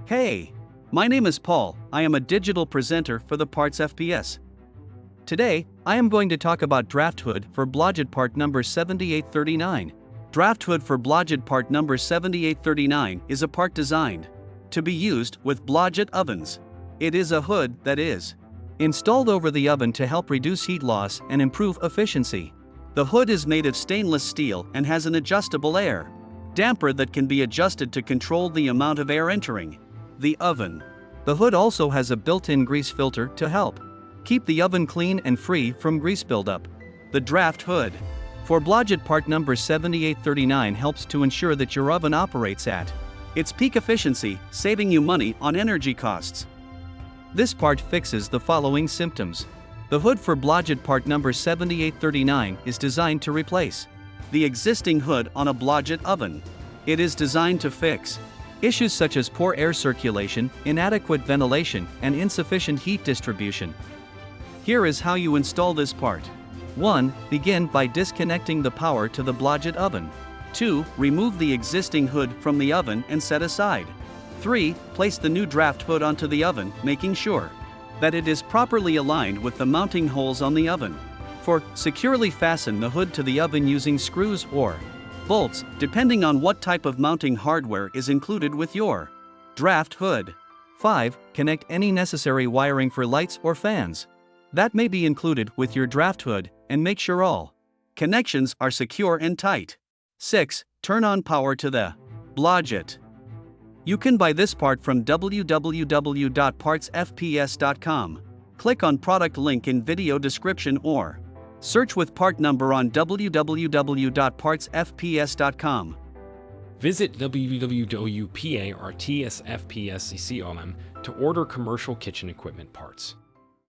Hey, my name is Paul. I am a digital presenter for the PartsFPS. Today, I am going to talk about draft hood for Blodgett part number 7839. Draft hood for Blodgett part number 7839 is a part designed to be used with Blodgett ovens. It is a hood that is installed over the oven to help reduce heat loss and improve efficiency. The hood is made of stainless steel and has an adjustable air damper that can be adjusted to control the amount of air entering the oven. The hood also has a built-in grease filter to help keep the oven clean and free from grease buildup. The draft hood for Blodgett part number 7839 helps to ensure that your oven operates at its peak efficiency, saving you money on energy costs. This part fixes the following symptoms. The hood for Blodgett part number 7839 is designed to replace the existing hood on a Blodgett oven. It is designed to fix issues such as poor air circulation, inadequate ventilation, and insufficient heat distribution. Here is how you install this part. 1. Begin by disconnecting the power to the Blodgett oven. 2. Remove the existing hood from the oven and set aside. 3. Place the new draft hood onto the oven, making sure that it is properly aligned with the mounting holes on the oven. 4. Securely fasten the hood to the oven using screws or bolts, depending on what type of mounting hardware is included with your draft hood. 5. Connect any necessary wiring for lights or fans that may be included with your draft hood, and make sure all connections are secure and tight. 6. Turn on power to the Blodgett. You can buy this part from www.partsfps.com. Click on product link in video description or search with part number on www.partsfps.com. Visit www.partsfps.com to order commercial kitchen equipment parts.